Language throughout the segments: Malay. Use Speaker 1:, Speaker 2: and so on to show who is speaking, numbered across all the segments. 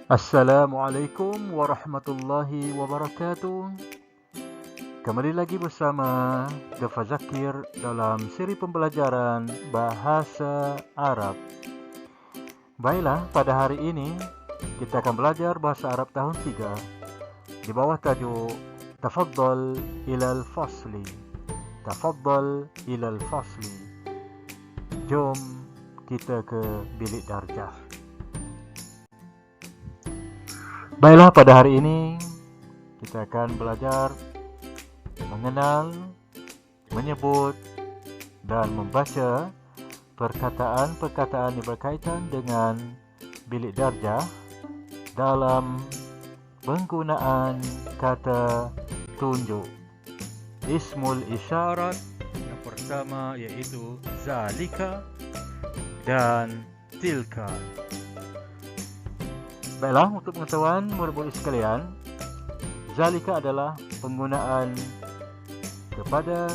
Speaker 1: Assalamualaikum warahmatullahi wabarakatuh. Kembali lagi bersama Dafa Zakir dalam siri pembelajaran Bahasa Arab. Baiklah, pada hari ini kita akan belajar Bahasa Arab tahun 3 di bawah tajuk Tafaddal ilal fasli. Tafaddal ilal fasli. Jom kita ke bilik darjah. Baiklah, pada hari ini kita akan belajar mengenal, menyebut dan membaca perkataan-perkataan yang berkaitan dengan bilik darjah dalam penggunaan kata tunjuk. Ismul isyarat yang pertama iaitu zalika dan tilka. Baiklah, untuk pengetahuan murid-murid sekalian, zalika adalah penggunaan kepada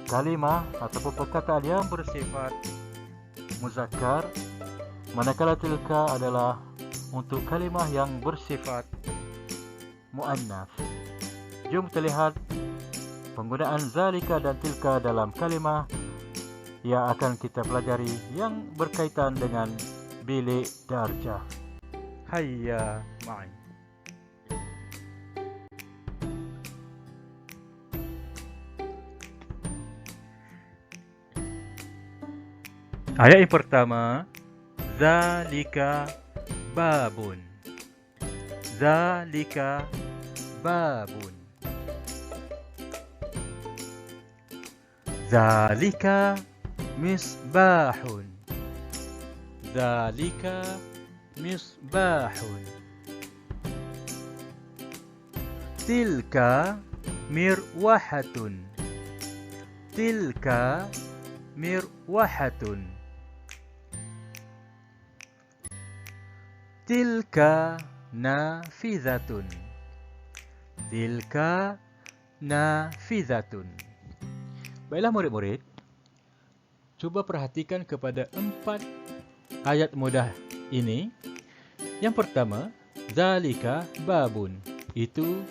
Speaker 1: kalimah ataupun perkataan yang bersifat muzakkar, manakala tilka adalah untuk kalimah yang bersifat muannas. Jom kita lihat penggunaan zalika dan tilka dalam kalimah yang akan kita pelajari yang berkaitan dengan bilik darjah. Hayya ma'i. Ayat yang pertama, zalika babun. Zalika babun. Zalika misbahun. Zalika misbahun. Tilka mirwahatun. Tilka mirwahatun. Tilka nafizatun. Tilka nafizatun. Baiklah murid-murid, cuba perhatikan kepada 4 ayat mudah ini. Yang pertama, zalika babun, itu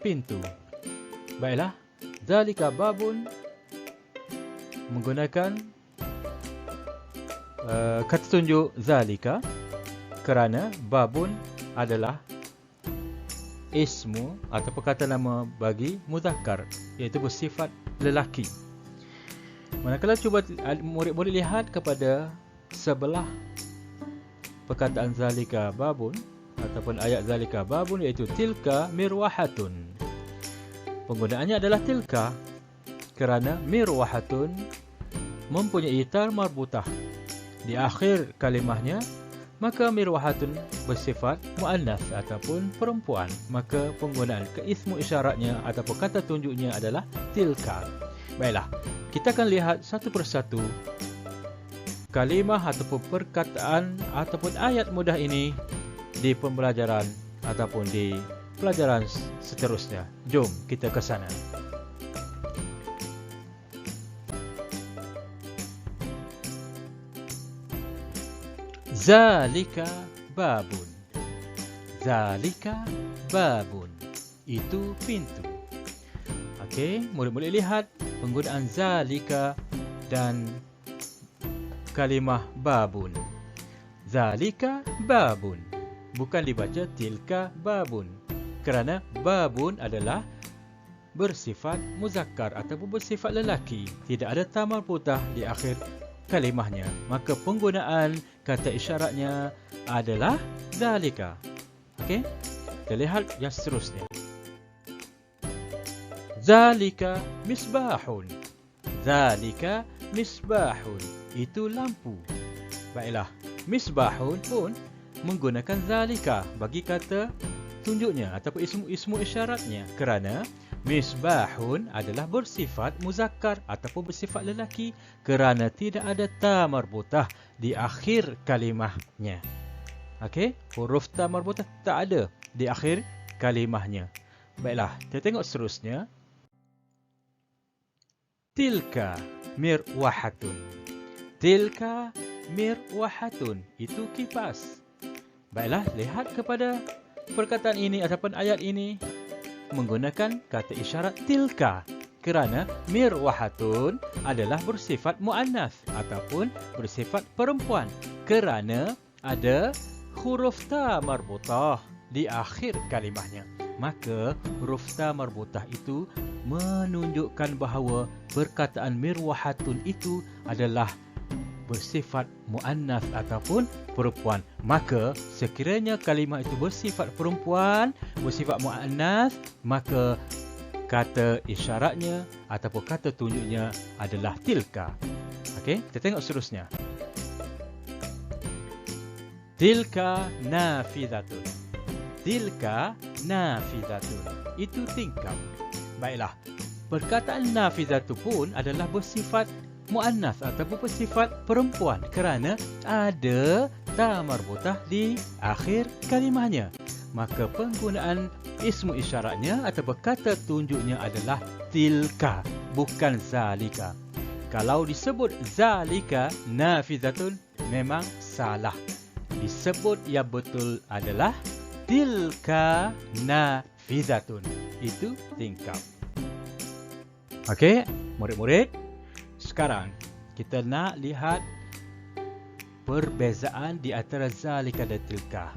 Speaker 1: pintu. Baiklah, zalika babun menggunakan kata tunjuk zalika kerana babun adalah ismu atau kata nama bagi muzakkar, iaitu bersifat lelaki. Manakala cuba murid-murid lihat kepada sebelah perkataan zalika babun ataupun ayat zalika babun, iaitu tilka mirwahatun. Penggunaannya adalah tilka kerana mirwahatun mempunyai tar marbutah di akhir kalimahnya, maka mirwahatun bersifat muannas ataupun perempuan, maka penggunaan ismu isyaratnya ataupun kata tunjuknya adalah tilka. Baiklah, kita akan lihat satu persatu kalimah ataupun perkataan ataupun ayat mudah ini di pembelajaran ataupun di pelajaran seterusnya. Jom kita ke sana. Zalika babun. Zalika babun, itu pintu. Okey, murid-murid lihat penggunaan zalika dan kalimah babun. Zalika babun, bukan dibaca tilka babun, kerana babun adalah bersifat muzakkar ataupun bersifat lelaki, tidak ada ta marbutah di akhir kalimahnya, maka penggunaan kata isyaratnya adalah zalika. Okey, kita lihat yang seterusnya. Zalika misbahun. Zalika misbahun, itu lampu. Baiklah, misbahun pun menggunakan zalika bagi kata tunjuknya ataupun ismu isyaratnya, kerana misbahun adalah bersifat muzakkar ataupun bersifat lelaki kerana tidak ada ta marbutah di akhir kalimahnya. Okey, huruf ta marbutah tak ada di akhir kalimahnya. Baiklah, kita tengok seterusnya. Tilka mirwahatun. Tilka mirwahatun, itu kipas. Baiklah, lihat kepada perkataan ini ataupun ayat ini menggunakan kata isyarat tilka. Kerana mirwahatun adalah bersifat muannas ataupun bersifat perempuan. Kerana ada huruf ta marbutah di akhir kalimahnya. Maka huruf ta marbutah itu menunjukkan bahawa perkataan mirwahatun itu adalah bersifat muannas ataupun perempuan. Maka sekiranya kalimah itu bersifat perempuan, bersifat muannas, maka kata isyaratnya ataupun kata tunjuknya adalah tilka. Okey, kita tengok seterusnya. Tilka nafizatun. Tilka nafizatun. Itu tingkap. Baiklah, perkataan nafizatu pun adalah bersifat muannas ataupun bersifat perempuan kerana ada ta marbutah di akhir kalimahnya. Maka penggunaan ismu isyaratnya atau kata tunjuknya adalah tilka, bukan zalika. Kalau disebut zalika nafizatun memang salah. Disebut yang betul adalah tilka nafizatun. Itu tingkap. Okey, murid-murid. Sekarang kita nak lihat perbezaan di antara zalika dan tilka.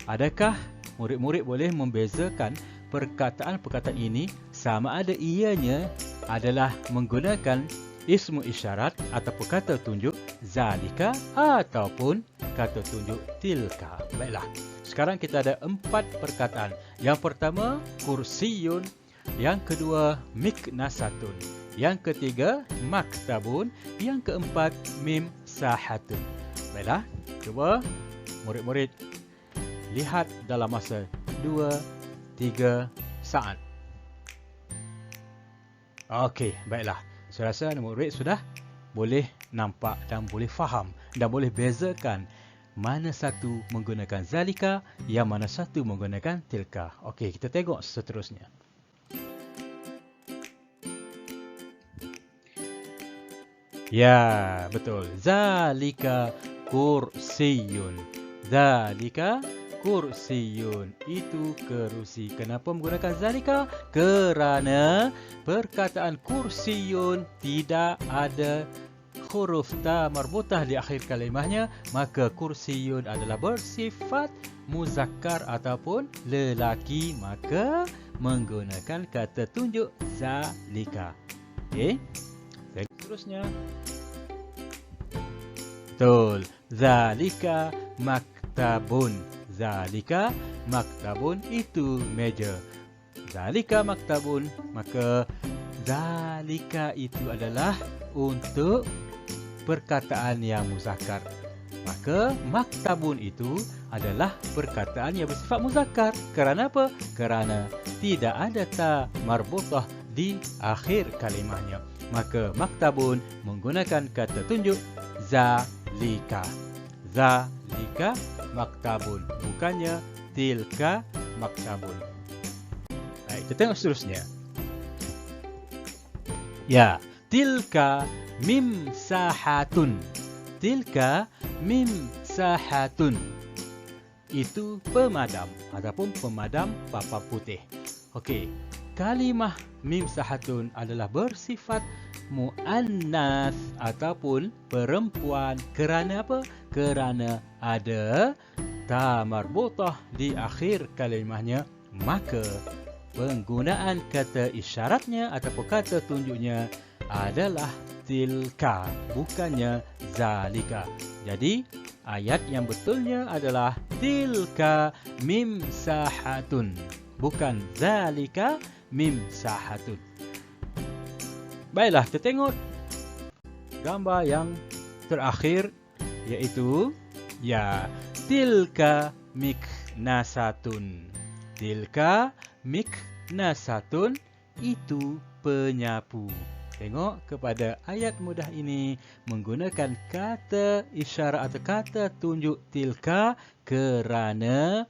Speaker 1: Adakah murid-murid boleh membezakan perkataan-perkataan ini sama ada ianya adalah menggunakan ismu isyarat ataupun kata tunjuk zalika ataupun kata tunjuk tilka. Baiklah, sekarang kita ada 4 perkataan. Yang pertama, kursiyun. Yang kedua, miknasatun. Yang ketiga, maktabun. Yang keempat, mimsahatun. Baiklah, cuba murid-murid lihat dalam masa 2-3 saat. Okey, baiklah. Saya rasa murid sudah boleh nampak dan boleh faham dan boleh bezakan mana satu menggunakan zalika, yang mana satu menggunakan tilka. Okey, kita tengok seterusnya. Ya, betul. Zalika kursiyun. Zalika kursiyun. Itu kerusi. Kenapa menggunakan zalika? Kerana perkataan kursiyun tidak ada huruf ta marbutah di akhir kalimahnya. Maka kursiyun adalah bersifat muzakkar ataupun lelaki. Maka menggunakan kata tunjuk zalika. Okey. Seterusnya. Betul. Zalika maktabun. Zalika maktabun itu meja. Zalika maktabun, maka zalika itu adalah untuk perkataan yang muzakkar. Maka maktabun itu adalah perkataan yang bersifat muzakkar. Kerana apa? Kerana tidak ada ta marbutah di akhir kalimahnya. Maka maktabun menggunakan kata tunjuk zalika. Zalika maktabun, bukannya tilka maktabun. Baik, kita tengok seterusnya. Ya, tilka mimsahatun. Tilka mimsahatun. Itu pemadam ataupun pemadam papan putih. Okey, kalimah mimsahatun adalah bersifat muannas ataupun perempuan. Kerana apa? Kerana ada ta marbutah di akhir kalimahnya. Maka penggunaan kata isyaratnya ataupun kata tunjuknya adalah tilka, bukannya zalika. Jadi ayat yang betulnya adalah tilka mimsahatun, bukan zalika mimsahatun. Baiklah, kita tengok gambar yang terakhir, iaitu ya tilka miknasatun. Tilka miknasatun itu penyapu. Tengok kepada ayat mudah ini menggunakan kata isyarat atau kata tunjuk tilka kerana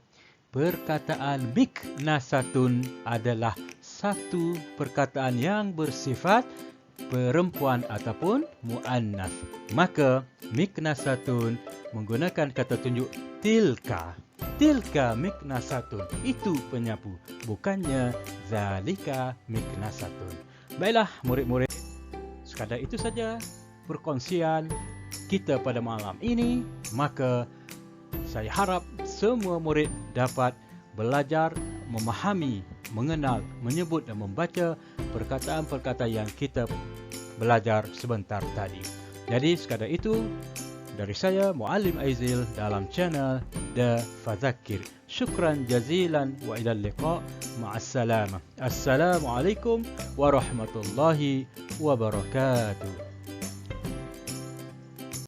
Speaker 1: perkataan miknasatun adalah satu perkataan yang bersifat perempuan ataupun muannas. Maka miknasatun menggunakan kata tunjuk tilka. Tilka miknasatun, itu penyapu, bukannya zalika miknasatun. Baiklah murid-murid, sekadar itu saja perkongsian kita pada malam ini. Maka saya harap semua murid dapat belajar, memahami, mengenal, menyebut dan membaca perkataan-perkataan yang kita belajar sebentar tadi. Jadi sekadar itu dari saya Muallim Aizil dalam channel The Fadzakir. Syukran jazilan wa ilal liqa. Ma'assalamah. Assalamualaikum warahmatullahi wabarakatuh.